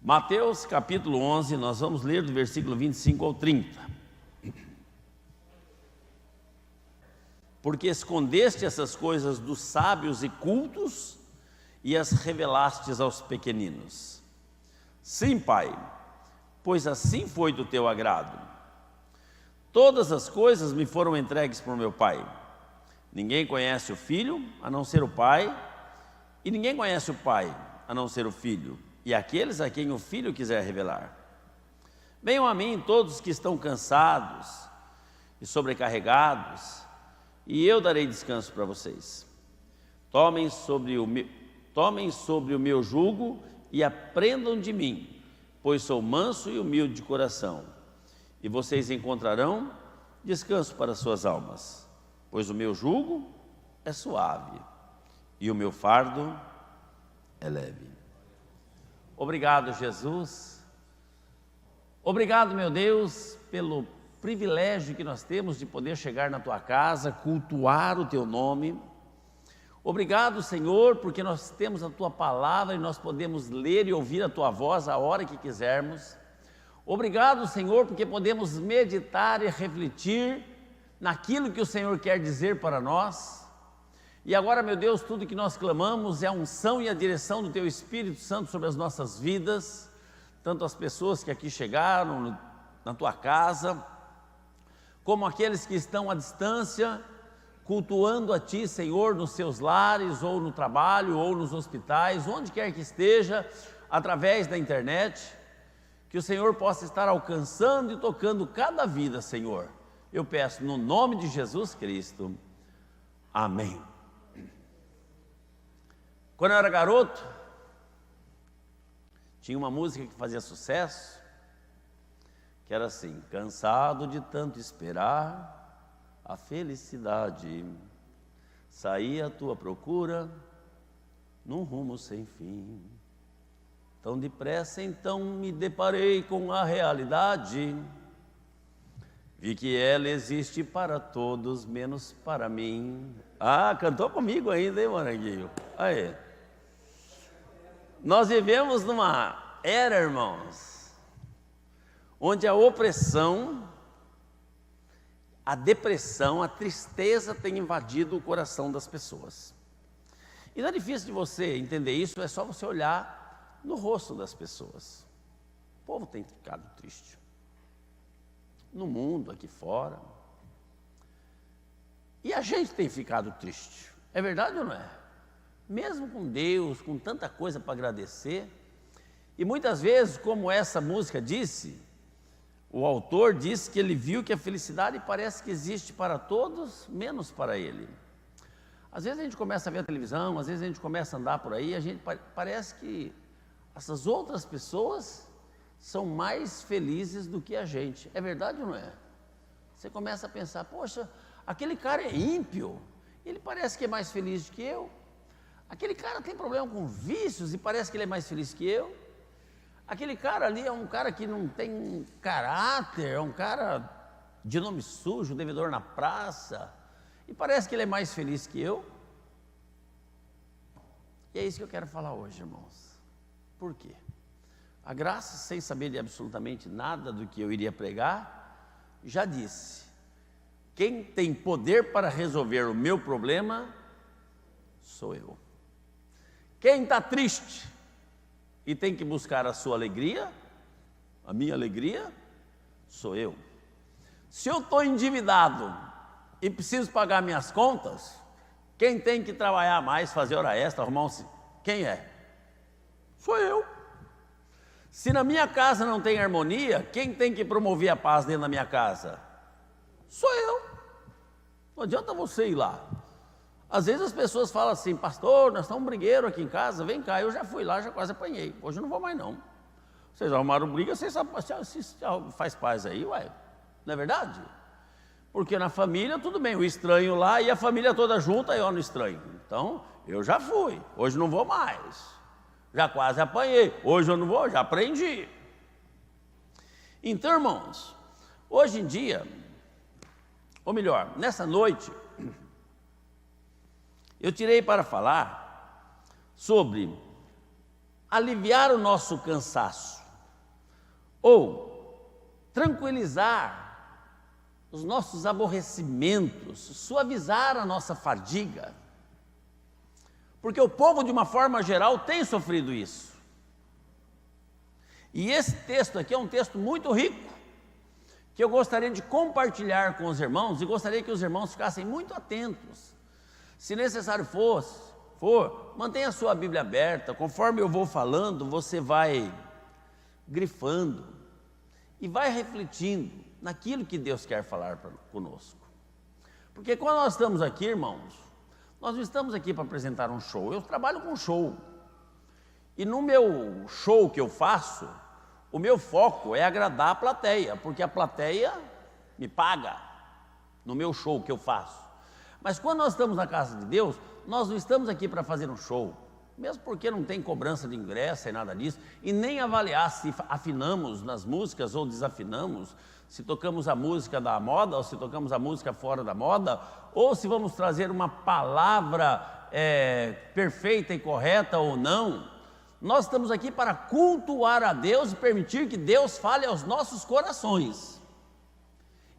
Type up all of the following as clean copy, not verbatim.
Mateus capítulo 11, nós vamos ler do versículo 25 ao 30. Porque escondeste essas coisas dos sábios e cultos e as revelastes aos pequeninos. Sim, Pai, pois assim foi do teu agrado. Todas as coisas me foram entregues por meu Pai. Ninguém conhece o Filho, a não ser o Pai, e ninguém conhece o Pai, a não ser o Filho, e aqueles a quem o Filho quiser revelar. Venham a mim todos que estão cansados e sobrecarregados, e eu darei descanso para vocês. Tomem sobre o meu jugo e aprendam de mim, pois sou manso e humilde de coração, e vocês encontrarão descanso para suas almas, pois o meu jugo é suave e o meu fardo é leve. Obrigado, Jesus. Obrigado, meu Deus, pelo privilégio que nós temos de poder chegar na Tua casa, cultuar o Teu nome. Obrigado, Senhor, porque nós temos a Tua palavra e nós podemos ler e ouvir a Tua voz a hora que quisermos. Obrigado, Senhor, porque podemos meditar e refletir naquilo que o Senhor quer dizer para nós. E agora, meu Deus, tudo que nós clamamos é a unção e a direção do Teu Espírito Santo sobre as nossas vidas, tanto as pessoas que aqui chegaram na Tua casa, como aqueles que estão à distância, cultuando a Ti, Senhor, nos seus lares, ou no trabalho, ou nos hospitais, onde quer que esteja, através da internet, que o Senhor possa estar alcançando e tocando cada vida, Senhor. Eu peço no nome de Jesus Cristo. Amém. Quando eu era garoto, tinha uma música que fazia sucesso, que era assim: cansado de tanto esperar a felicidade, saí à tua procura num rumo sem fim. Tão depressa então me deparei com a realidade, vi que ela existe para todos, menos para mim. Ah, cantou comigo ainda, hein, Moranguinho? Aí. Nós vivemos numa era, irmãos, onde a opressão, a depressão, a tristeza tem invadido o coração das pessoas. E não é difícil de você entender isso, é só você olhar no rosto das pessoas. O povo tem ficado triste. No mundo, aqui fora. E a gente tem ficado triste. É verdade ou não é? Mesmo com Deus, com tanta coisa para agradecer. E muitas vezes, como essa música disse, o autor disse que ele viu que a felicidade parece que existe para todos, menos para ele. Às vezes a gente começa a ver a televisão, às vezes a gente começa a andar por aí, a gente parece que essas outras pessoas são mais felizes do que a gente. É verdade ou não é? Você começa a pensar, poxa, aquele cara é ímpio, ele parece que é mais feliz do que eu. Aquele cara tem problema com vícios e parece que ele é mais feliz que eu. Aquele cara ali é um cara que não tem caráter, é um cara de nome sujo, devedor na praça, e parece que ele é mais feliz que eu. E é isso que eu quero falar hoje, irmãos. Por quê? A graça, sem saber de absolutamente nada do que eu iria pregar, já disse: quem tem poder para resolver o meu problema sou eu. Quem está triste e tem que buscar a sua alegria, a minha alegria, sou eu. Se eu estou endividado e preciso pagar minhas contas, quem tem que trabalhar mais, fazer hora extra, arrumar quem é? Sou eu. Se na minha casa não tem harmonia, quem tem que promover a paz dentro da minha casa? Sou eu. Não adianta você ir lá. Às vezes as pessoas falam assim: pastor, nós estamos um brigueiro aqui em casa, vem cá. Eu já fui lá, já quase apanhei. Hoje eu não vou mais não. Vocês arrumaram briga, vocês faz paz aí, ué. Não é verdade? Porque na família, tudo bem, o estranho lá e a família toda junta, eu no estranho. Então, eu já fui, hoje não vou mais. Já quase apanhei, hoje eu não vou, já aprendi. Então, irmãos, hoje em dia, ou melhor, nessa noite, eu tirei para falar sobre aliviar o nosso cansaço, ou tranquilizar os nossos aborrecimentos, suavizar a nossa fadiga, porque o povo, de uma forma geral, tem sofrido isso. E esse texto aqui é um texto muito rico, que eu gostaria de compartilhar com os irmãos, e gostaria que os irmãos ficassem muito atentos. Se necessário for, mantenha a sua Bíblia aberta, conforme eu vou falando, você vai grifando, e vai refletindo naquilo que Deus quer falar conosco. Porque quando nós estamos aqui, irmãos, nós não estamos aqui para apresentar um show. Eu trabalho com show. E no meu show que eu faço, o meu foco é agradar a plateia, porque a plateia me paga no meu show que eu faço. Mas quando nós estamos na casa de Deus, nós não estamos aqui para fazer um show, mesmo porque não tem cobrança de ingresso e nada disso, e nem avaliar se afinamos nas músicas ou desafinamos, se tocamos a música da moda ou se tocamos a música fora da moda, ou se vamos trazer uma palavra perfeita e correta ou não. Nós estamos aqui para cultuar a Deus e permitir que Deus fale aos nossos corações.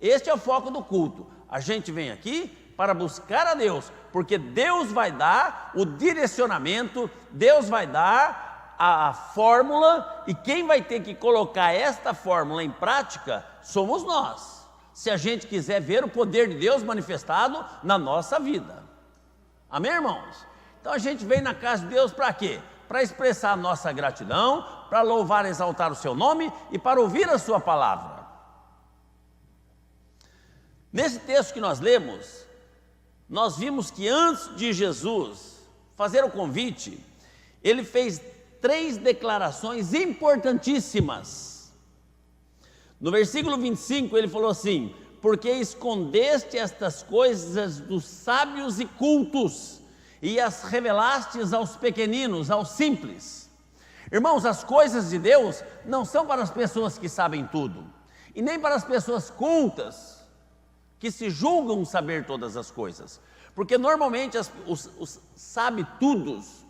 Este é o foco do culto. A gente vem aqui para buscar a Deus, porque Deus vai dar o direcionamento, Deus vai dar a fórmula, e quem vai ter que colocar esta fórmula em prática somos nós, se a gente quiser ver o poder de Deus manifestado na nossa vida. Amém, irmãos? Então a gente vem na casa de Deus para quê? Para expressar a nossa gratidão, para louvar e exaltar o seu nome e para ouvir a sua palavra. Nesse texto que nós lemos, nós vimos que antes de Jesus fazer o convite, ele fez 3 declarações importantíssimas. No versículo 25 ele falou assim: porque escondeste estas coisas dos sábios e cultos, e as revelastes aos pequeninos, aos simples. Irmãos, as coisas de Deus não são para as pessoas que sabem tudo, e nem para as pessoas cultas, que se julgam saber todas as coisas, porque normalmente os sabe-tudos,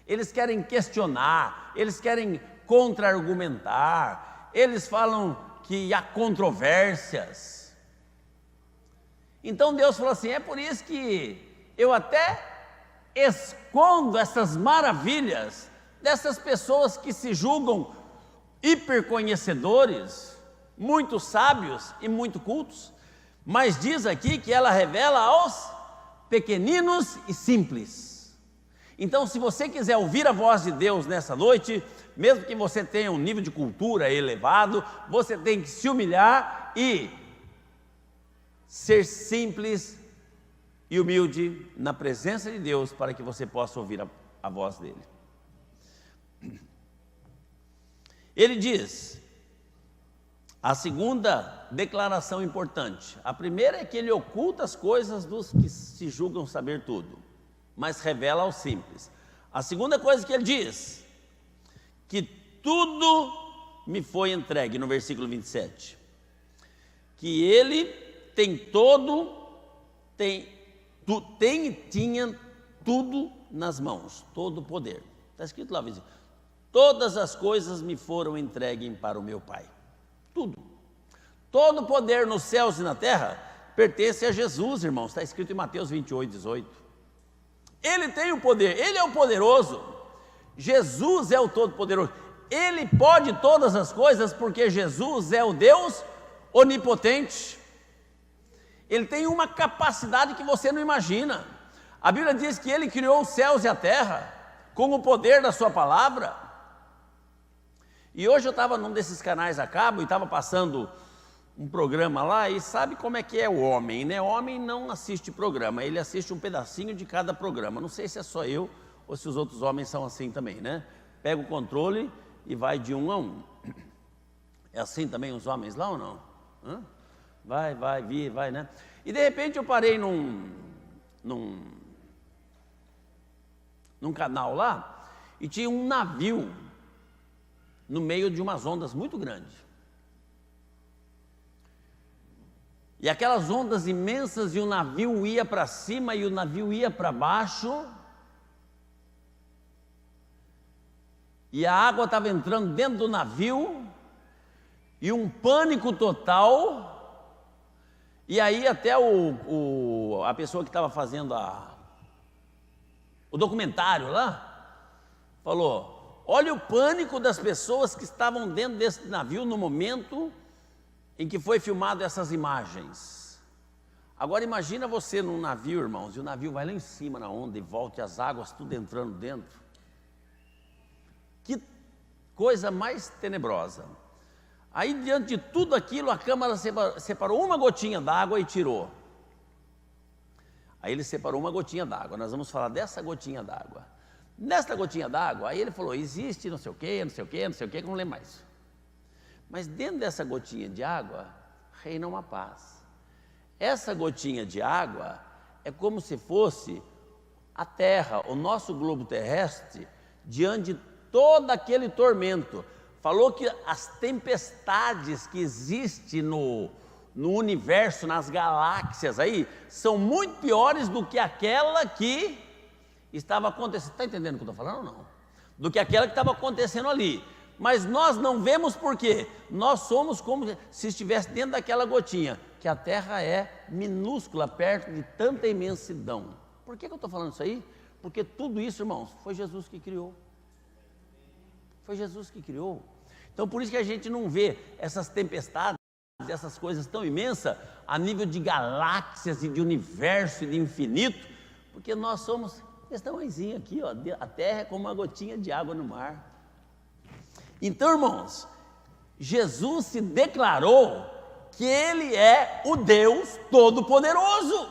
eles querem questionar, eles querem contra-argumentar, eles falam que há controvérsias. Então Deus falou assim: é por isso que eu até escondo essas maravilhas dessas pessoas que se julgam hiperconhecedores, muito sábios e muito cultos, mas diz aqui que ela revela aos pequeninos e simples. Então, se você quiser ouvir a voz de Deus nessa noite, mesmo que você tenha um nível de cultura elevado, você tem que se humilhar e ser simples e humilde na presença de Deus, para que você possa ouvir a voz dele. Ele diz, a segunda declaração importante, a primeira é que ele oculta as coisas dos que se julgam saber tudo, mas revela aos simples. A segunda coisa que ele diz, que tudo me foi entregue, no versículo 27, que ele tem tinha tudo nas mãos, todo o poder. Está escrito lá, vizinho: todas as coisas me foram entregues para o meu Pai. Tudo. Todo o poder nos céus e na terra pertence a Jesus, irmãos. Está escrito em Mateus 28, 18. Ele tem o poder, ele é o poderoso. Jesus é o todo-poderoso. Ele pode todas as coisas, porque Jesus é o Deus onipotente. Ele tem uma capacidade que você não imagina. A Bíblia diz que ele criou os céus e a terra com o poder da sua palavra. E hoje eu estava num desses canais a cabo e estava passando um programa lá, e sabe como é que é o homem, né? O homem não assiste programa, ele assiste um pedacinho de cada programa. Não sei se é só eu ou se os outros homens são assim também, né? Pega o controle e vai de um a um. É assim também os homens lá ou não? Vai, né? E de repente eu parei num canal lá, e tinha um navio no meio de umas ondas muito grandes. E aquelas ondas imensas, e o navio ia para cima e o navio ia para baixo. e a água estava entrando dentro do navio, e um pânico total, e aí até a pessoa que estava fazendo o documentário lá, falou, olha o pânico das pessoas que estavam dentro desse navio no momento em que foi filmado essas imagens. Agora imagina você num navio, irmãos, e o navio vai lá em cima na onda e volta e as águas tudo entrando dentro. Que coisa mais tenebrosa. Aí diante de tudo aquilo, a câmara separou uma gotinha d'água e tirou. Aí ele separou uma gotinha d'água, nós vamos falar dessa gotinha d'água. Nesta gotinha d'água, aí ele falou, existe não sei o que, não sei o que, não sei o que, que eu não lembro mais. Mas dentro dessa gotinha de água, reina uma paz. Essa gotinha de água é como se fosse a Terra, o nosso globo terrestre, diante de todo aquele tormento. Falou que as tempestades que existem no universo, nas galáxias aí, são muito piores do que aquela que estava acontecendo. Está entendendo o que eu estou falando ou não? Do que aquela que estava acontecendo ali. Mas nós não vemos por quê? Nós somos como se estivesse dentro daquela gotinha, que a Terra é minúscula, perto de tanta imensidão. Por que eu estou falando isso aí? Porque tudo isso, irmãos, foi Jesus que criou. Foi Jesus que criou. Então por isso que a gente não vê essas tempestades, essas coisas tão imensas, a nível de galáxias e de universo e de infinito, porque nós somos esse tamanhozinho aqui, ó, a Terra é como uma gotinha de água no mar. Então, irmãos, Jesus se declarou que Ele é o Deus Todo-Poderoso.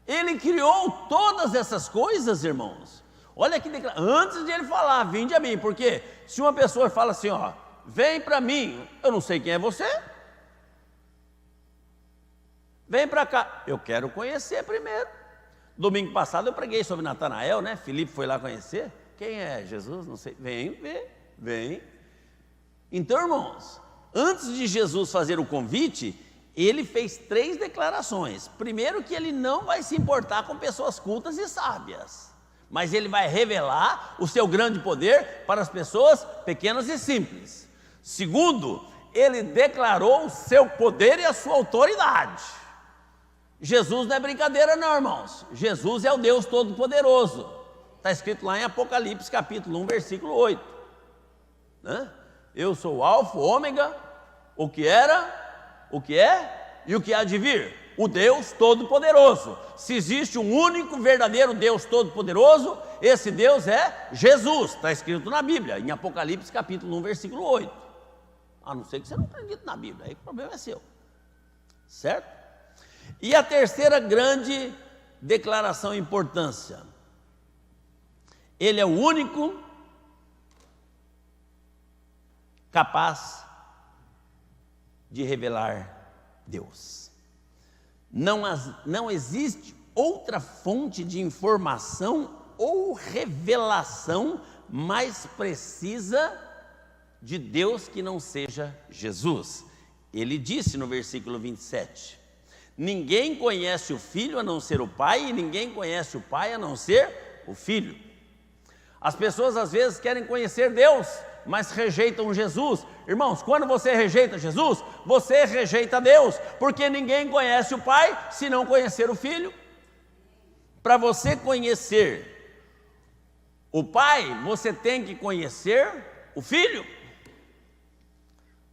Ele criou todas essas coisas, irmãos. Olha que declaração, antes de Ele falar, vinde a mim, porque se uma pessoa fala assim, ó, vem para mim, eu não sei quem é você, vem para cá, eu quero conhecer primeiro. Domingo passado eu preguei sobre Natanael, né? Filipe foi lá conhecer, quem é Jesus? Não sei, vem ver. Vem. Então, irmãos, antes de Jesus fazer o convite, ele fez 3 declarações. Primeiro, que ele não vai se importar com pessoas cultas e sábias, mas ele vai revelar o seu grande poder para as pessoas pequenas e simples. Segundo, ele declarou o seu poder e a sua autoridade. Jesus não é brincadeira não, irmãos. Jesus é o Deus Todo-Poderoso. Está escrito lá em Apocalipse capítulo 1, versículo 8. Eu sou o alfa, o ômega, o que era, o que é e o que há de vir, o Deus Todo-Poderoso. Se existe um único verdadeiro Deus Todo-Poderoso, esse Deus é Jesus, está escrito na Bíblia, em Apocalipse capítulo 1, versículo 8. A não ser que você não acredite na Bíblia, aí o problema é seu, certo? E a terceira grande declaração e importância, Ele é o único capaz de revelar Deus. Não existe outra fonte de informação ou revelação mais precisa de Deus que não seja Jesus. Ele disse no versículo 27, ninguém conhece o Filho a não ser o Pai, e ninguém conhece o Pai a não ser o Filho. As pessoas às vezes querem conhecer Deus, mas rejeitam Jesus. Irmãos, quando você rejeita Jesus, você rejeita Deus, porque ninguém conhece o Pai se não conhecer o Filho. Para você conhecer o Pai, você tem que conhecer o Filho.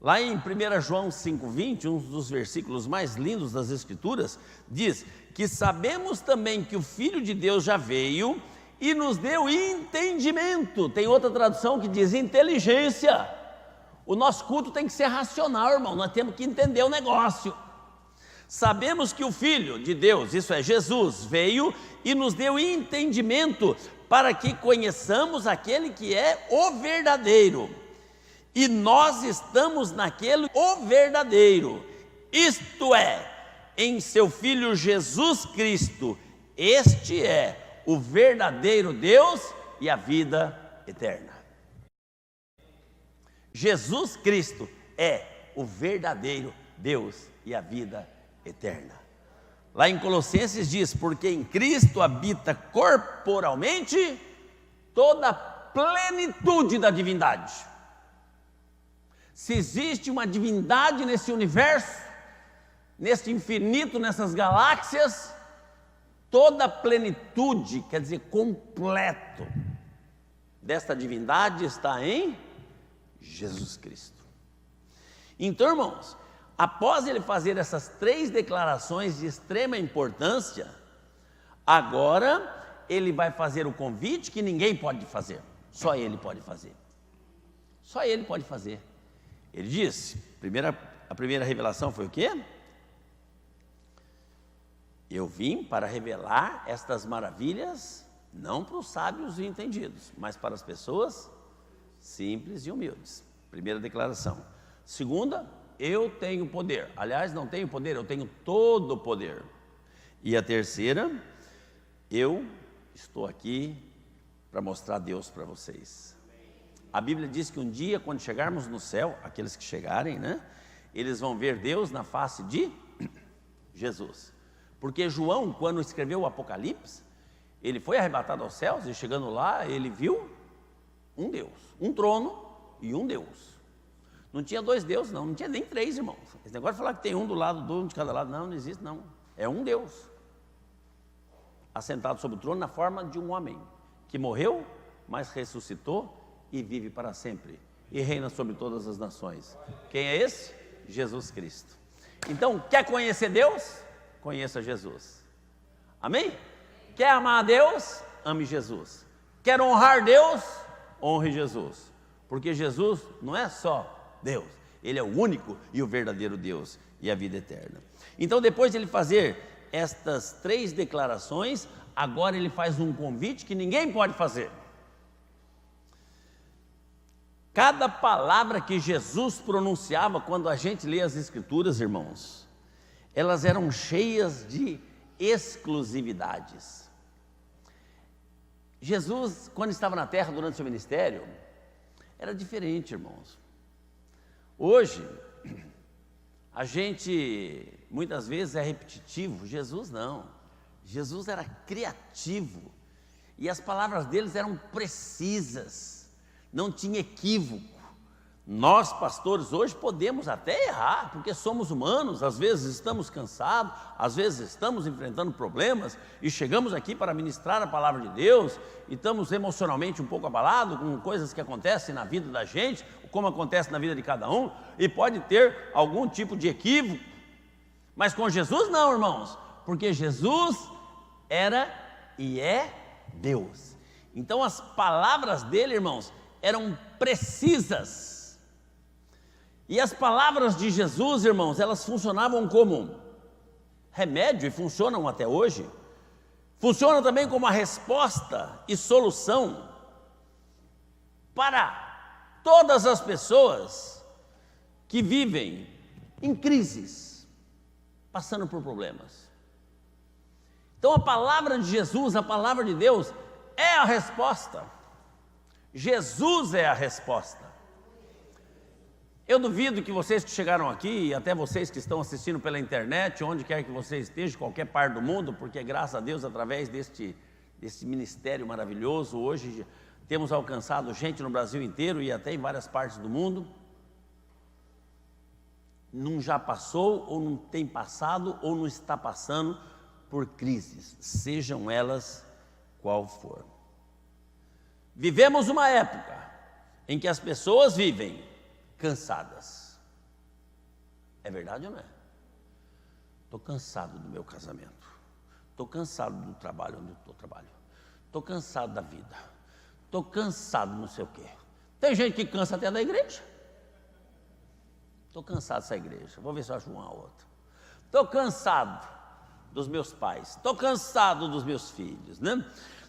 Lá em 1 João 5,20, um dos versículos mais lindos das Escrituras, diz que sabemos também que o Filho de Deus já veio e nos deu entendimento. Tem outra tradução que diz inteligência. O nosso culto tem que ser racional, irmão, nós temos que entender o negócio. Sabemos que o Filho de Deus, isso é Jesus, veio e nos deu entendimento para que conheçamos aquele que é o verdadeiro. E nós estamos naquele o verdadeiro, isto é, em seu Filho Jesus Cristo. Este é o verdadeiro Deus e a vida eterna. Jesus Cristo é o verdadeiro Deus e a vida eterna. Lá em Colossenses diz, porque em Cristo habita corporalmente toda a plenitude da divindade. Se existe uma divindade nesse universo, nesse infinito, nessas galáxias, toda a plenitude, quer dizer, completo, desta divindade está em Jesus Cristo. Então, irmãos, após ele fazer essas 3 declarações de extrema importância, agora ele vai fazer o convite que ninguém pode fazer, só ele pode fazer. Só ele pode fazer. Ele disse, a primeira revelação foi o quê? Eu vim para revelar estas maravilhas, não para os sábios e entendidos, mas para as pessoas simples e humildes. Primeira declaração. Segunda, eu tenho poder. Aliás, não tenho poder, eu tenho todo o poder. E a terceira, eu estou aqui para mostrar Deus para vocês. A Bíblia diz que um dia, quando chegarmos no céu, aqueles que chegarem, né, eles vão ver Deus na face de Jesus. Porque João, quando escreveu o Apocalipse, ele foi arrebatado aos céus e chegando lá, ele viu um Deus, um trono e um Deus. Não tinha 2 deuses, não tinha nem 3, irmãos. Esse negócio de falar que tem um do lado, um de cada lado, não existe, não. É um Deus, assentado sobre o trono na forma de um homem, que morreu, mas ressuscitou e vive para sempre, e reina sobre todas as nações. Quem é esse? Jesus Cristo. Então, quer conhecer Deus? Conheça Jesus. Amém? Quer amar a Deus? Ame Jesus. Quer honrar Deus? Honre Jesus. Porque Jesus não é só Deus, Ele é o único e o verdadeiro Deus e a vida eterna. Então, depois de ele fazer estas 3 declarações, agora ele faz um convite que ninguém pode fazer. Cada palavra que Jesus pronunciava, quando a gente lê as Escrituras, irmãos, elas eram cheias de exclusividades. Jesus, quando estava na terra durante seu ministério, era diferente, irmãos. Hoje, a gente muitas vezes é repetitivo, Jesus não. Jesus era criativo e as palavras deles eram precisas, não tinha equívoco. Nós, pastores, hoje podemos até errar, porque somos humanos, às vezes estamos cansados, às vezes estamos enfrentando problemas e chegamos aqui para ministrar a palavra de Deus e estamos emocionalmente um pouco abalados com coisas que acontecem na vida da gente, como acontece na vida de cada um, e pode ter algum tipo de equívoco, mas com Jesus não, irmãos, porque Jesus era e é Deus. Então as palavras dele, irmãos, eram precisas. E as palavras de Jesus, irmãos, elas funcionavam como remédio e funcionam até hoje. Funcionam também como a resposta e solução para todas as pessoas que vivem em crises, passando por problemas. Então a palavra de Jesus, a palavra de Deus é a resposta. Jesus é a resposta. Eu duvido que vocês que chegaram aqui, e até vocês que estão assistindo pela internet, onde quer que vocês estejam, qualquer parte do mundo, porque graças a Deus, através deste ministério maravilhoso, hoje temos alcançado gente no Brasil inteiro e até em várias partes do mundo. Não já passou, ou não tem passado, ou não está passando por crises, sejam elas qual for. Vivemos uma época em que as pessoas vivem cansadas. É verdade ou não é? Estou cansado do meu casamento. Estou cansado do trabalho onde eu trabalho. Estou cansado da vida. Estou cansado não sei o quê. Tem gente que cansa até da igreja. Estou cansado dessa igreja. Vou ver se eu acho uma outra. Estou cansado dos meus pais. Estou cansado dos meus filhos, né?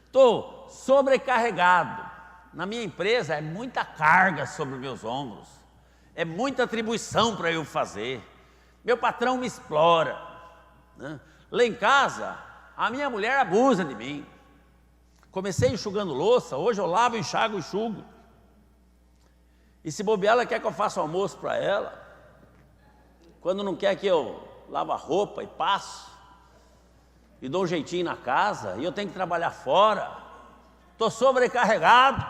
Estou sobrecarregado. Na minha empresa é muita carga sobre os meus ombros. É muita atribuição para eu fazer. Meu patrão me explora, né? Lá em casa, a minha mulher abusa de mim. Comecei enxugando louça, hoje eu lavo, enxago, enxugo. E se bobear, ela quer que eu faça almoço para ela. Quando não quer que eu lave a roupa e passo, e dou um jeitinho na casa, e eu tenho que trabalhar fora. Estou sobrecarregado.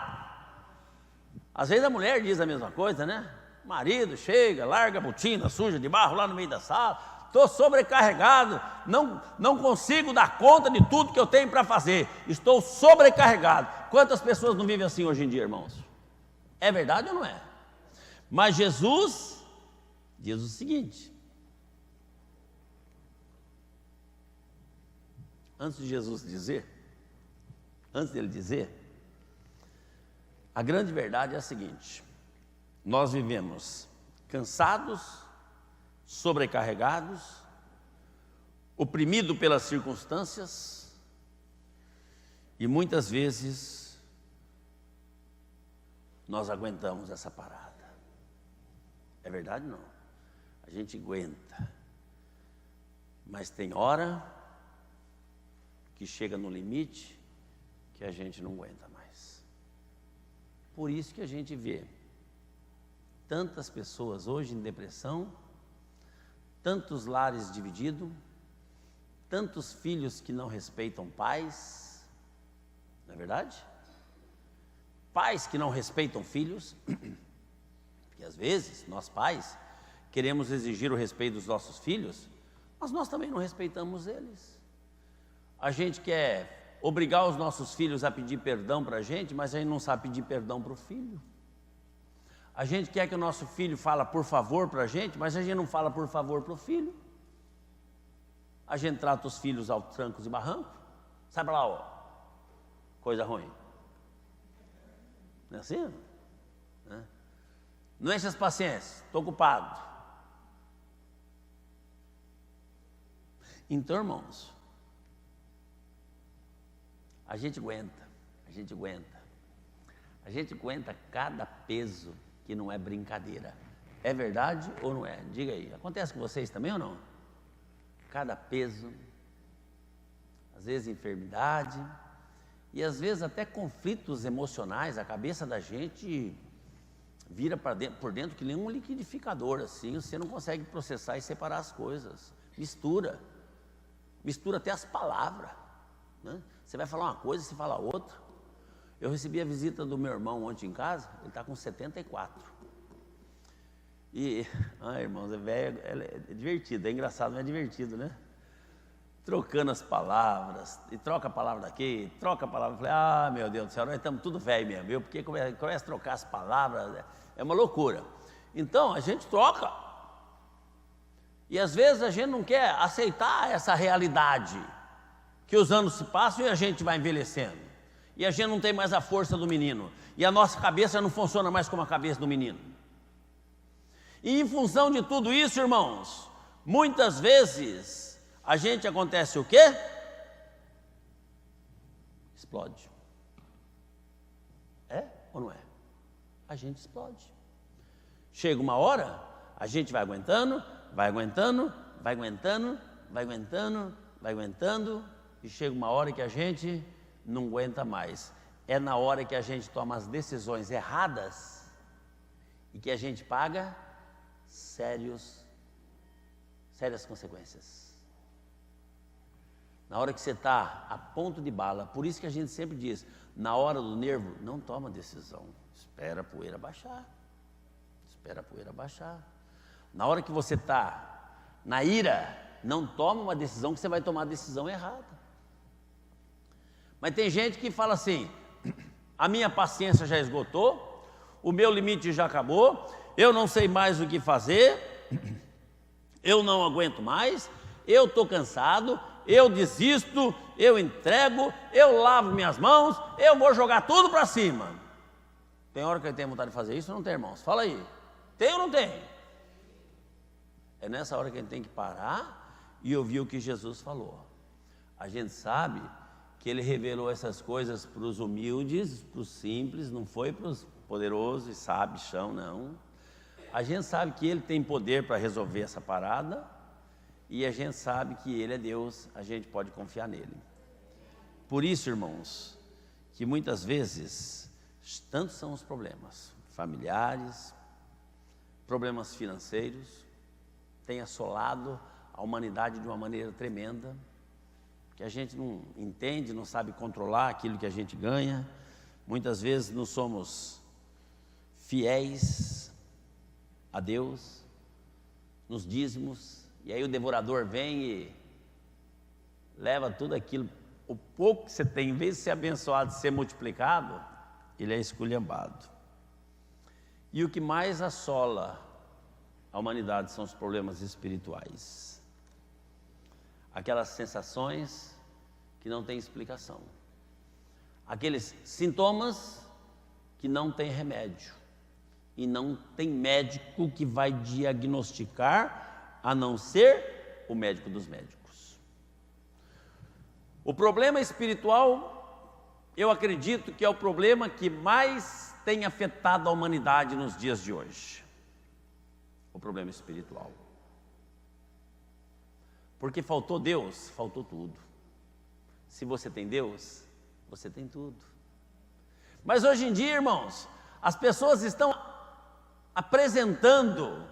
Às vezes a mulher diz a mesma coisa, né? O marido chega, larga a botina suja de barro lá no meio da sala. Estou sobrecarregado, não consigo dar conta de tudo que eu tenho para fazer. Estou sobrecarregado. Quantas pessoas não vivem assim hoje em dia, irmãos? É verdade ou não é? Mas Jesus diz o seguinte: antes dele dizer, a grande verdade é a seguinte: nós vivemos cansados, sobrecarregados, oprimidos pelas circunstâncias, e muitas vezes nós aguentamos essa parada. É verdade ou não? A gente aguenta, mas tem hora que chega no limite que a gente não aguenta mais. Por isso que a gente vê tantas pessoas hoje em depressão, tantos lares divididos, tantos filhos que não respeitam pais, não é verdade? Pais que não respeitam filhos, porque às vezes nós pais queremos exigir o respeito dos nossos filhos, mas nós também não respeitamos eles. A gente quer obrigar os nossos filhos a pedir perdão para a gente, mas a gente não sabe pedir perdão para o filho. A gente quer que o nosso filho fale por favor para a gente, mas a gente não fala por favor para o filho. A gente trata os filhos aos trancos e barrancos. Sai para lá, ó, coisa ruim. Não é assim? Né? Não enche as paciências, estou ocupado. Então, irmãos, a gente aguenta cada peso que não é brincadeira. É verdade ou não é? Diga aí, acontece com vocês também ou não? Cada peso, às vezes enfermidade, e às vezes até conflitos emocionais. A cabeça da gente vira por dentro que nem um liquidificador, assim, você não consegue processar e separar as coisas. Mistura até as palavras, né? Você vai falar uma coisa, você fala outra. Eu recebi a visita do meu irmão ontem em casa, ele está com 74. E, irmãos, é velho, é divertido, é engraçado, mas é divertido, né? Trocando as palavras, e troca a palavra daqui, troca a palavra. Eu falei, meu Deus do céu, nós estamos tudo velho mesmo, viu? Porque começa a trocar as palavras, é uma loucura. Então, a gente troca. E às vezes a gente não quer aceitar essa realidade, que os anos se passam e a gente vai envelhecendo. E a gente não tem mais a força do menino. E a nossa cabeça não funciona mais como a cabeça do menino. E em função de tudo isso, irmãos, muitas vezes a gente acontece o quê? Explode. É ou não é? A gente explode. Chega uma hora, a gente vai aguentando, e chega uma hora que a gente não aguenta mais. É na hora que a gente toma as decisões erradas e que a gente paga sérias consequências. Na hora que você está a ponto de bala, por isso que a gente sempre diz, na hora do nervo, não toma decisão, espera a poeira baixar. Na hora que você está na ira, não toma uma decisão, que você vai tomar a decisão errada. Mas tem gente que fala assim, a minha paciência já esgotou, o meu limite já acabou, eu não sei mais o que fazer, eu não aguento mais, eu estou cansado, eu desisto, eu entrego, eu lavo minhas mãos, eu vou jogar tudo para cima. Tem hora que eu tenho vontade de fazer isso ou não tem, irmãos? Fala aí, tem ou não tem? É nessa hora que a gente tem que parar e ouvir o que Jesus falou. A gente sabe que Ele revelou essas coisas para os humildes, para os simples, não foi para os poderosos e sabichão, não. A gente sabe que Ele tem poder para resolver essa parada e a gente sabe que Ele é Deus, a gente pode confiar nele. Por isso, irmãos, que muitas vezes, tantos são os problemas familiares, problemas financeiros, tem assolado a humanidade de uma maneira tremenda, que a gente não entende, não sabe controlar aquilo que a gente ganha. Muitas vezes não somos fiéis a Deus, nos dízimos, e aí o devorador vem e leva tudo aquilo, o pouco que você tem, em vez de ser abençoado, de ser multiplicado, ele é esculhambado. E o que mais assola a humanidade são os problemas espirituais. Aquelas sensações que não têm explicação. Aqueles sintomas que não têm remédio. E não tem médico que vai diagnosticar, a não ser o médico dos médicos. O problema espiritual, eu acredito que é o problema que mais tem afetado a humanidade nos dias de hoje. O problema espiritual. Porque faltou Deus, faltou tudo. Se você tem Deus, você tem tudo. Mas hoje em dia, irmãos, as pessoas estão apresentando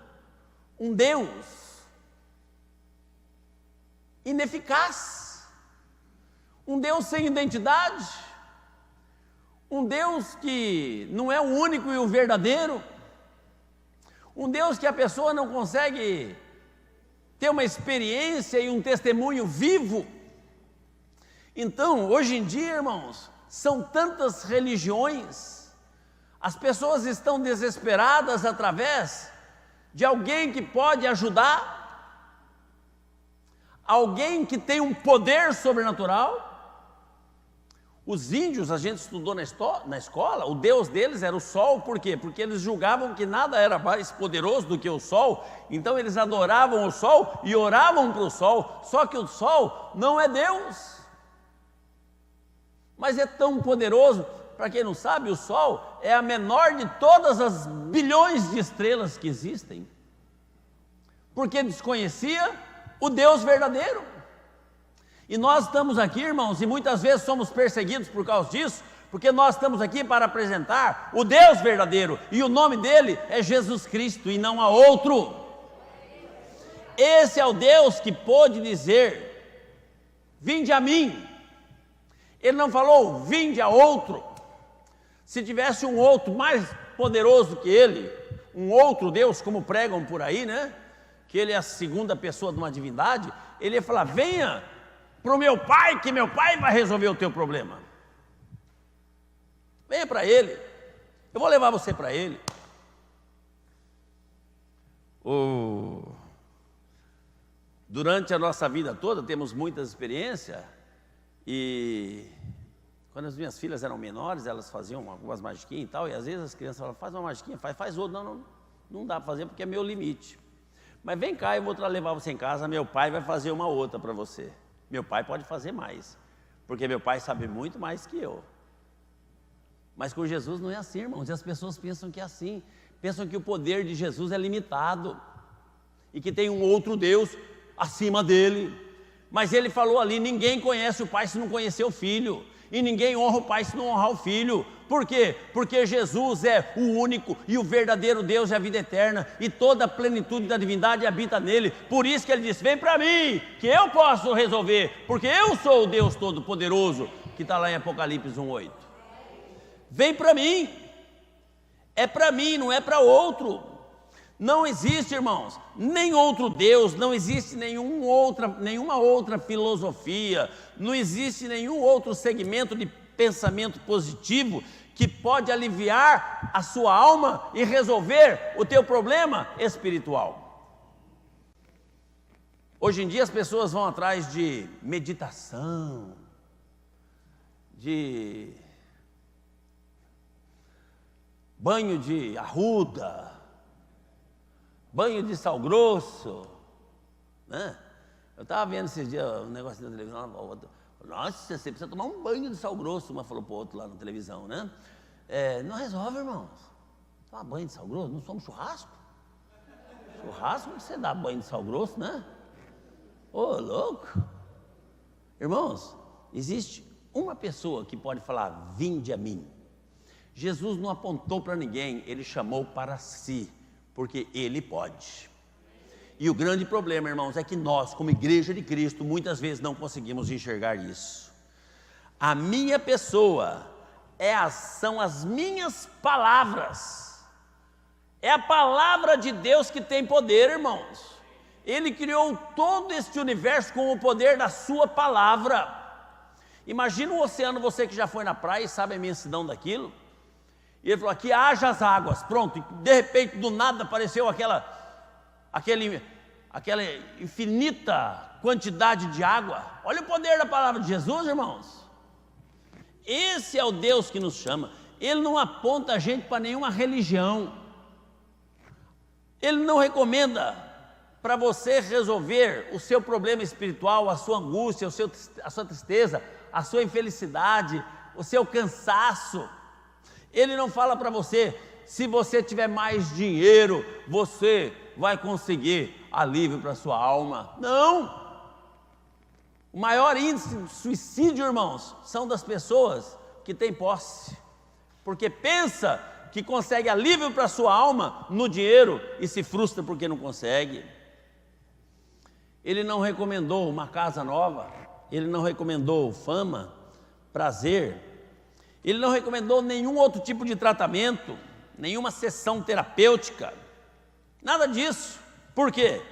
um Deus ineficaz, um Deus sem identidade, um Deus que não é o único e o verdadeiro, um Deus que a pessoa não consegue ter uma experiência e um testemunho vivo. Então, hoje em dia, irmãos, são tantas religiões, as pessoas estão desesperadas através de alguém que pode ajudar, alguém que tem um poder sobrenatural. Os índios, a gente estudou na escola, o Deus deles era o sol. Por quê? Porque eles julgavam que nada era mais poderoso do que o sol, então eles adoravam o sol e oravam para o sol, só que o sol não é Deus, mas é tão poderoso. Para quem não sabe, o sol é a menor de todas as bilhões de estrelas que existem, porque desconhecia o Deus verdadeiro. E nós estamos aqui, irmãos, e muitas vezes somos perseguidos por causa disso, porque nós estamos aqui para apresentar o Deus verdadeiro, e o nome dele é Jesus Cristo e não há outro. Esse é o Deus que pôde dizer: vinde a mim. Ele não falou: vinde a outro. Se tivesse um outro mais poderoso que ele, um outro Deus, como pregam por aí, né? Que ele é a segunda pessoa de uma divindade, ele ia falar: venha para o meu pai, que meu pai vai resolver o teu problema. Venha para ele, eu vou levar você para ele. Durante a nossa vida toda temos muitas experiências, e quando as minhas filhas eram menores, elas faziam algumas magiquinhas e tal, e às vezes as crianças falavam: faz uma magiquinha, faz outra. Não dá para fazer porque é meu limite. Mas vem cá, eu vou levar você em casa, meu pai vai fazer uma outra para você. Meu pai pode fazer mais, porque meu pai sabe muito mais que eu. Mas com Jesus não é assim, irmãos, e as pessoas pensam que é assim, pensam que o poder de Jesus é limitado, e que tem um outro Deus acima dele. Mas ele falou ali: ninguém conhece o Pai se não conhecer o Filho, e ninguém honra o Pai se não honrar o Filho. Por quê? Porque Jesus é o único e o verdadeiro Deus e a vida eterna, e toda a plenitude da divindade habita nele. Por isso que ele disse: vem para mim, que eu posso resolver, porque eu sou o Deus Todo-Poderoso, que está lá em Apocalipse 1:8. Vem para mim, é para mim, não é para outro. Não existe, irmãos, nem outro Deus, não existe nenhuma outra filosofia, não existe nenhum outro segmento de pensamento positivo que pode aliviar a sua alma e resolver o teu problema espiritual. Hoje em dia as pessoas vão atrás de meditação, de banho de arruda, banho de sal grosso, né? Eu estava vendo esses dias um negócio na televisão. Nossa, você precisa tomar um banho de sal grosso. Uma falou para o outro lá na televisão, né? Não resolve, irmãos. Tomar banho de sal grosso? Não somos churrasco? Churrasco você dá banho de sal grosso, né? Ô, louco! Irmãos, existe uma pessoa que pode falar: vinde a mim. Jesus não apontou para ninguém, ele chamou para si, porque ele pode. E o grande problema, irmãos, é que nós, como igreja de Cristo, muitas vezes não conseguimos enxergar isso. A minha pessoa são as minhas palavras É a palavra de Deus que tem poder, irmãos. Ele criou todo este universo com o poder da sua palavra. Imagina o oceano, você que já foi na praia e sabe a imensidão daquilo. E ele falou, aqui haja as águas, pronto. E de repente, do nada, apareceu aquela infinita quantidade de água. Olha o poder da palavra de Jesus, irmãos. Esse é o Deus que nos chama. Ele não aponta a gente para nenhuma religião. Ele não recomenda para você resolver o seu problema espiritual, a sua angústia, a sua tristeza, a sua infelicidade, o seu cansaço. Ele não fala para você, se você tiver mais dinheiro, você vai conseguir alívio para a sua alma. Não! O maior índice de suicídio, irmãos, são das pessoas que têm posse, porque pensa que consegue alívio para a sua alma no dinheiro e se frustra porque não consegue. Ele não recomendou uma casa nova, ele não recomendou fama, prazer, ele não recomendou nenhum outro tipo de tratamento, nenhuma sessão terapêutica, nada disso. Por quê?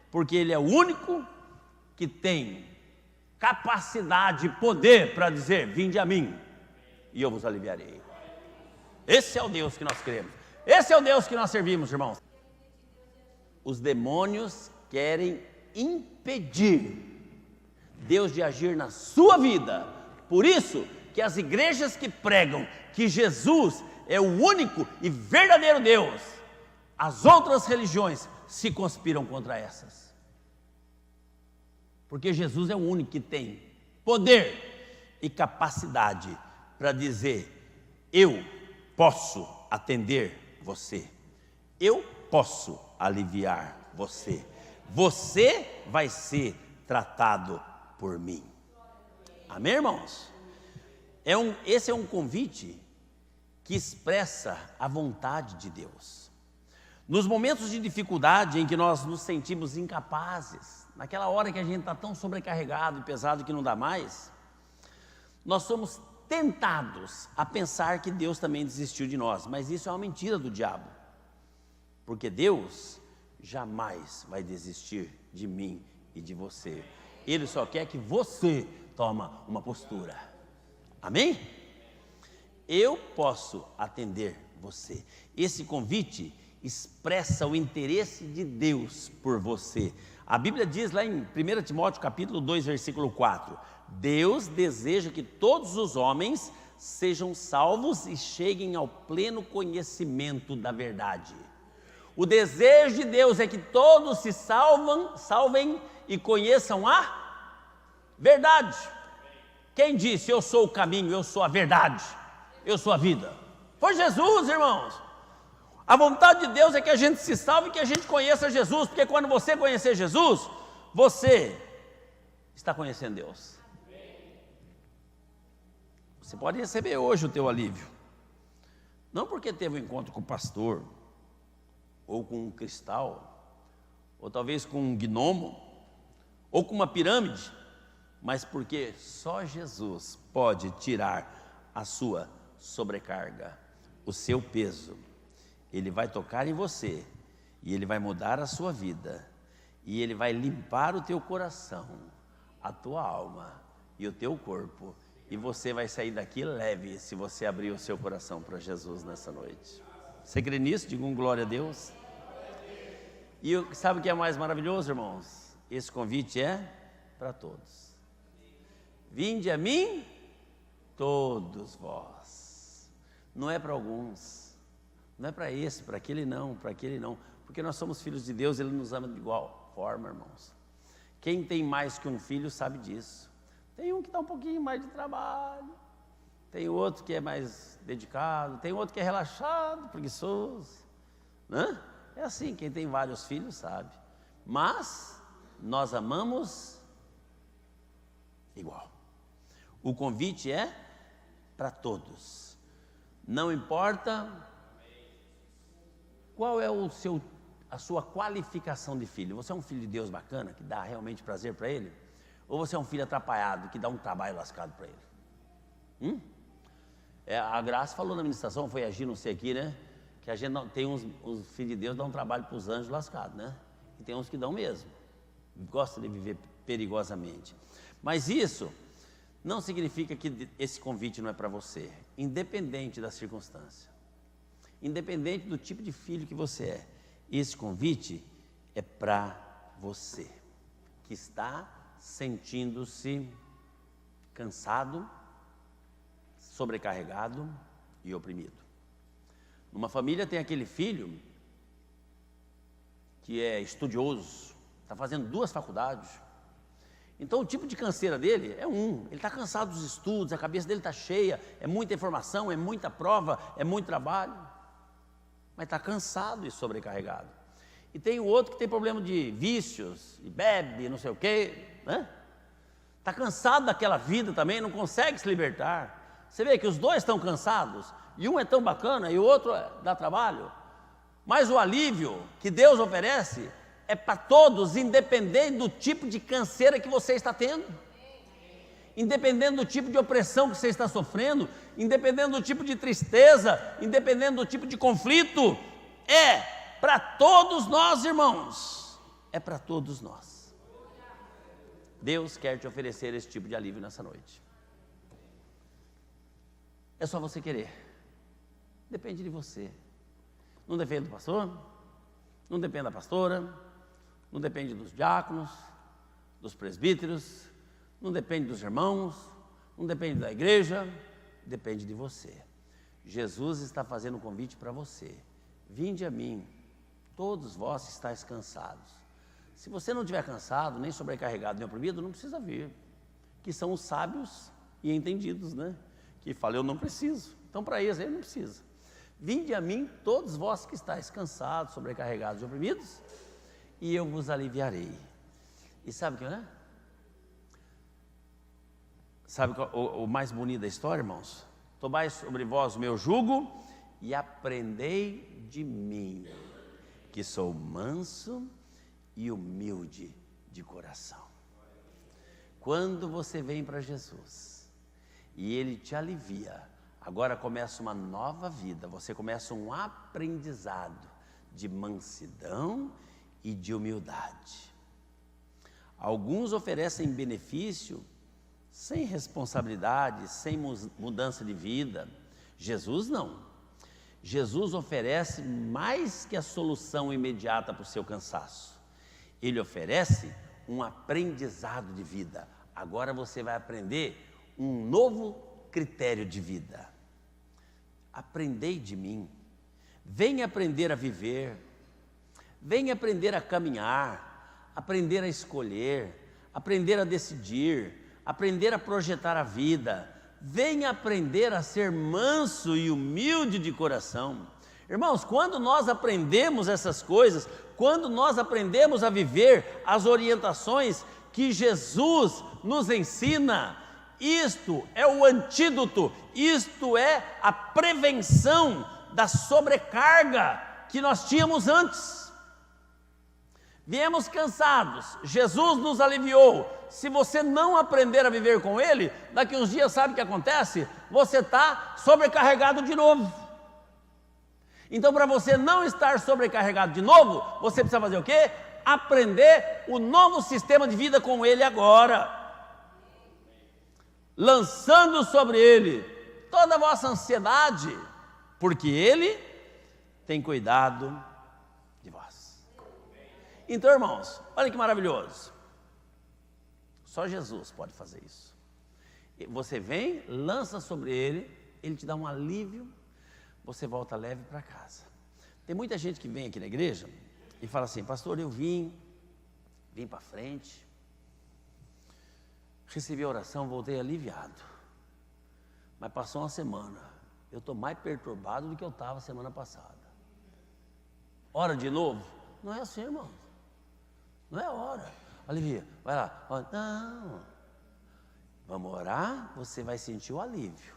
Porque ele é o único que tem capacidade e poder para dizer, vinde a mim e eu vos aliviarei. Esse é o Deus que nós queremos, esse é o Deus que nós servimos, irmãos. Os demônios querem impedir Deus de agir na sua vida. Por isso que as igrejas que pregam que Jesus é o único e verdadeiro Deus, as outras religiões se conspiram contra essas. Porque Jesus é o único que tem poder e capacidade para dizer, eu posso atender você, eu posso aliviar você, você vai ser tratado por mim. Amém, irmãos? Esse é um convite que expressa a vontade de Deus. Nos momentos de dificuldade em que nós nos sentimos incapazes, naquela hora que a gente está tão sobrecarregado e pesado que não dá mais, nós somos tentados a pensar que Deus também desistiu de nós, mas isso é uma mentira do diabo, porque Deus jamais vai desistir de mim e de você. Ele só quer que você tome uma postura. Amém? Eu posso atender você. Esse convite expressa o interesse de Deus por você. A Bíblia diz lá em 1 Timóteo capítulo 2, versículo 4, Deus deseja que todos os homens sejam salvos e cheguem ao pleno conhecimento da verdade. O desejo de Deus é que todos se salvem e conheçam a verdade. Quem disse, eu sou o caminho, eu sou a verdade, eu sou a vida? Foi Jesus, irmãos. A vontade de Deus é que a gente se salve e que a gente conheça Jesus, porque quando você conhecer Jesus, você está conhecendo Deus. Você pode receber hoje o teu alívio, não porque teve um encontro com o pastor, ou com um cristal, ou talvez com um gnomo, ou com uma pirâmide, mas porque só Jesus pode tirar a sua sobrecarga, o seu peso. Ele vai tocar em você, e Ele vai mudar a sua vida, e Ele vai limpar o teu coração, a tua alma e o teu corpo, e você vai sair daqui leve, se você abrir o seu coração para Jesus nessa noite. Você crê nisso? Diga um glória a Deus. E sabe o que é mais maravilhoso, irmãos? Esse convite é para todos. Vinde a mim, todos vós. Não é para alguns, não é para esse, para aquele não, porque nós somos filhos de Deus, Ele nos ama de igual forma, irmãos. Quem tem mais que um filho sabe disso. Tem um que dá um pouquinho mais de trabalho, tem outro que é mais dedicado, tem outro que é relaxado, preguiçoso, né? É assim, quem tem vários filhos sabe. Mas nós amamos igual. O convite é para todos. Não importa qual é a sua qualificação de filho. Você é um filho de Deus bacana, que dá realmente prazer para Ele? Ou você é um filho atrapalhado, que dá um trabalho lascado para Ele? A Graça falou na ministração, foi agir, não sei aqui, né? Que a gente não, tem os filhos de Deus dão um trabalho para os anjos lascados, né? E tem uns que dão mesmo, gostam de viver perigosamente. Mas isso não significa que esse convite não é para você, independente da circunstância, independente do tipo de filho que você é. Esse convite é para você, que está sentindo-se cansado, sobrecarregado e oprimido. Numa família tem aquele filho que é estudioso, está fazendo 2 faculdades. Então o tipo de canseira dele é ele está cansado dos estudos, a cabeça dele está cheia, é muita informação, é muita prova, é muito trabalho, mas está cansado e sobrecarregado. E tem o outro que tem problema de vícios, e bebe, não sei o quê, né? Está cansado daquela vida também, não consegue se libertar. Você vê que os dois estão cansados, e um é tão bacana e o outro dá trabalho. Mas o alívio que Deus oferece é para todos, independente do tipo de canseira que você está tendo, independente do tipo de opressão que você está sofrendo, independente do tipo de tristeza, independente do tipo de conflito, é para todos nós, irmãos, é para todos nós. Deus quer te oferecer esse tipo de alívio nessa noite. É só você querer. Depende de você. Não depende do pastor, não depende da pastora, não depende dos diáconos, dos presbíteros, não depende dos irmãos, não depende da igreja, depende de você. Jesus está fazendo um convite para você. Vinde a mim, todos vós que estáis cansados. Se você não estiver cansado, nem sobrecarregado, nem oprimido, não precisa vir. Que são os sábios e entendidos, né? Que falam, eu não preciso. Então, para eles, ele não precisa. Vinde a mim, todos vós que estáis cansados, sobrecarregados e oprimidos, e eu vos aliviarei. E sabe o que é? Sabe o mais bonito da história, irmãos? Tomai sobre vós o meu jugo e aprendei de mim, que sou manso e humilde de coração. Quando você vem para Jesus e Ele te alivia, agora começa uma nova vida, você começa um aprendizado de mansidão e de humildade. Alguns oferecem benefício sem responsabilidade, sem mudança de vida. Jesus não. Jesus oferece mais que a solução imediata para o seu cansaço. Ele oferece um aprendizado de vida. Agora você vai aprender um novo critério de vida. Aprendei de mim, venha aprender a viver, venha aprender a caminhar, aprender a escolher, aprender a decidir, aprender a projetar a vida, venha aprender a ser manso e humilde de coração. Irmãos, quando nós aprendemos essas coisas, quando nós aprendemos a viver as orientações que Jesus nos ensina, isto é o antídoto, isto é a prevenção da sobrecarga que nós tínhamos antes. Viemos cansados, Jesus nos aliviou. Se você não aprender a viver com Ele, daqui uns dias sabe o que acontece? Você está sobrecarregado de novo. Então, para você não estar sobrecarregado de novo, você precisa fazer o quê? Aprender o novo sistema de vida com Ele agora. Lançando sobre Ele toda a vossa ansiedade, porque Ele tem cuidado de vós. Então, irmãos, olha que maravilhoso. Só Jesus pode fazer isso. Você vem, lança sobre Ele, Ele te dá um alívio, você volta leve para casa. Tem muita gente que vem aqui na igreja e fala assim, pastor, eu vim para frente, recebi a oração, voltei aliviado, mas passou uma semana, eu estou mais perturbado do que eu estava semana passada. Ora de novo? Não é assim, irmão, não é hora. Alivia, vai lá, não, vamos orar, você vai sentir o alívio,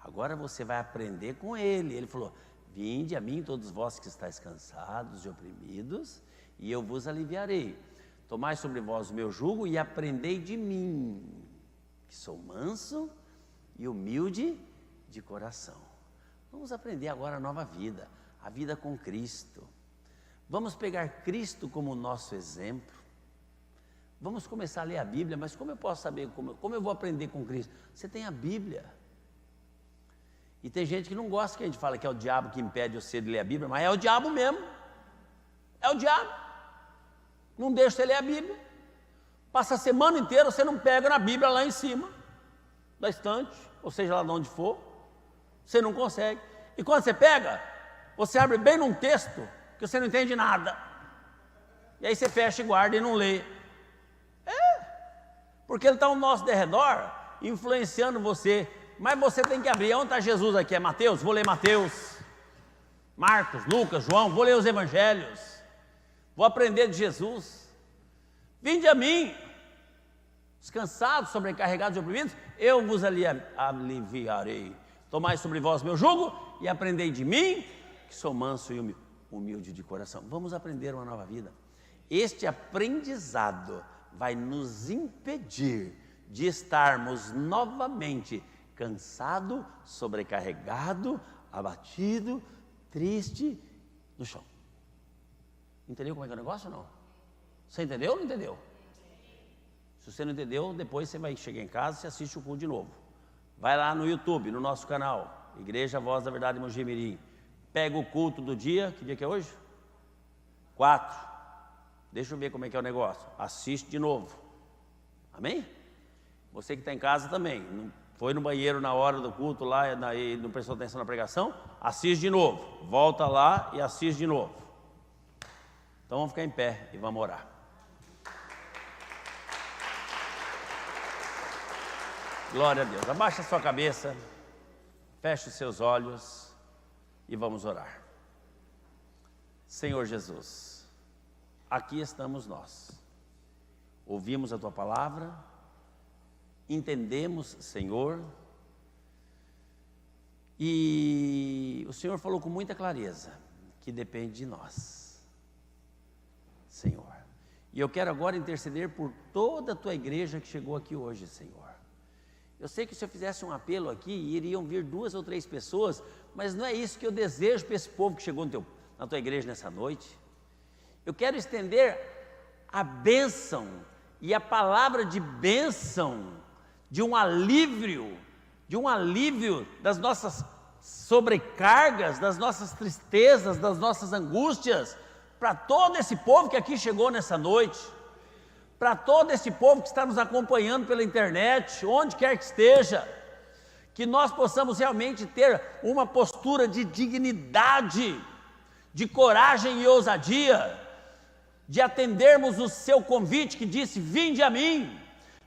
agora você vai aprender com Ele. Ele falou, vinde a mim todos vós que estáis cansados e oprimidos, e eu vos aliviarei. Tomai sobre vós o meu jugo e aprendei de mim, que sou manso e humilde de coração. Vamos aprender agora a nova vida, a vida com Cristo. Vamos pegar Cristo como nosso exemplo. Vamos começar a ler a Bíblia, mas como eu posso saber, como eu vou aprender com Cristo? Você tem a Bíblia. E tem gente que não gosta que a gente fala que é o diabo que impede você de ler a Bíblia, mas é o diabo mesmo. É o diabo. Não deixa você ler a Bíblia. Passa a semana inteira, você não pega na Bíblia lá em cima da estante, ou seja, lá de onde for. Você não consegue. E quando você pega, você abre bem num texto que você não entende nada. E aí você fecha e guarda e não lê. Porque ele está ao nosso derredor, influenciando você. Mas você tem que abrir. Onde está Jesus aqui? É Mateus? Vou ler Mateus, Marcos, Lucas, João. Vou ler os evangelhos. Vou aprender de Jesus. Vinde a mim, os cansados, sobrecarregados e oprimidos, eu vos aliviarei. Tomai sobre vós meu jugo e aprendei de mim, que sou manso e humilde de coração. Vamos aprender uma nova vida. Este aprendizado vai nos impedir de estarmos novamente cansado, sobrecarregado, abatido, triste, no chão. Entendeu como é que é o negócio ou não? Você entendeu ou não entendeu? Se você não entendeu, depois você vai chegar em casa e assiste o culto de novo. Vai lá no YouTube, no nosso canal, Igreja Voz da Verdade Mogi Mirim. Pega o culto do dia, que dia que é hoje? 4. Deixa eu ver como é que é o negócio. Assiste de novo. Amém? Você que está em casa também, não foi no banheiro na hora do culto lá e não prestou atenção na pregação, assiste de novo. Volta lá e assiste de novo. Então vamos ficar em pé e vamos orar. Glória a Deus. Abaixa a sua cabeça, feche os seus olhos e vamos orar. Senhor Jesus, aqui estamos nós. Ouvimos a Tua palavra, entendemos, Senhor, e o Senhor falou com muita clareza que depende de nós, Senhor. E eu quero agora interceder por toda a Tua igreja que chegou aqui hoje, Senhor. Eu sei que se eu fizesse um apelo aqui, iriam vir 2 ou 3 pessoas, mas não é isso que eu desejo para esse povo que chegou na Tua igreja nessa noite. Eu quero estender a bênção e a palavra de bênção, de um alívio das nossas sobrecargas, das nossas tristezas, das nossas angústias, para todo esse povo que aqui chegou nessa noite, para todo esse povo que está nos acompanhando pela internet, onde quer que esteja, que nós possamos realmente ter uma postura de dignidade, de coragem e ousadia, de atendermos o Seu convite que disse, vinde a mim,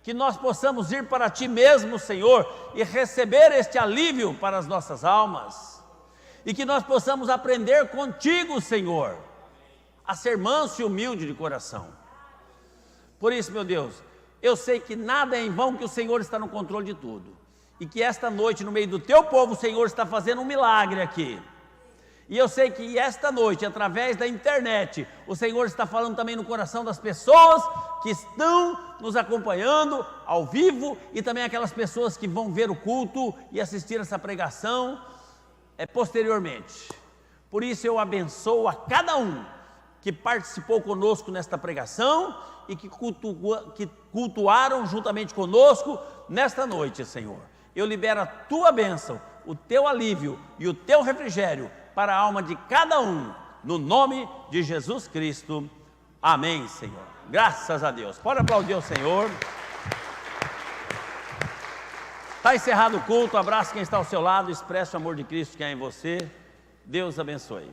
que nós possamos ir para Ti mesmo, Senhor, e receber este alívio para as nossas almas, e que nós possamos aprender contigo, Senhor, a ser manso e humilde de coração. Por isso, meu Deus, eu sei que nada é em vão, que o Senhor está no controle de tudo, e que esta noite, no meio do Teu povo, o Senhor está fazendo um milagre aqui. E eu sei que esta noite, através da internet, o Senhor está falando também no coração das pessoas que estão nos acompanhando ao vivo, e também aquelas pessoas que vão ver o culto e assistir essa pregação posteriormente. Por isso eu abençoo a cada um que participou conosco nesta pregação e que cultuaram juntamente conosco nesta noite, Senhor. Eu libero a Tua bênção, o Teu alívio e o Teu refrigério para a alma de cada um, no nome de Jesus Cristo. Amém, Senhor. Graças a Deus. Pode aplaudir o Senhor. Está encerrado o culto. Abraço quem está ao seu lado. Expresse o amor de Cristo que há em você. Deus abençoe.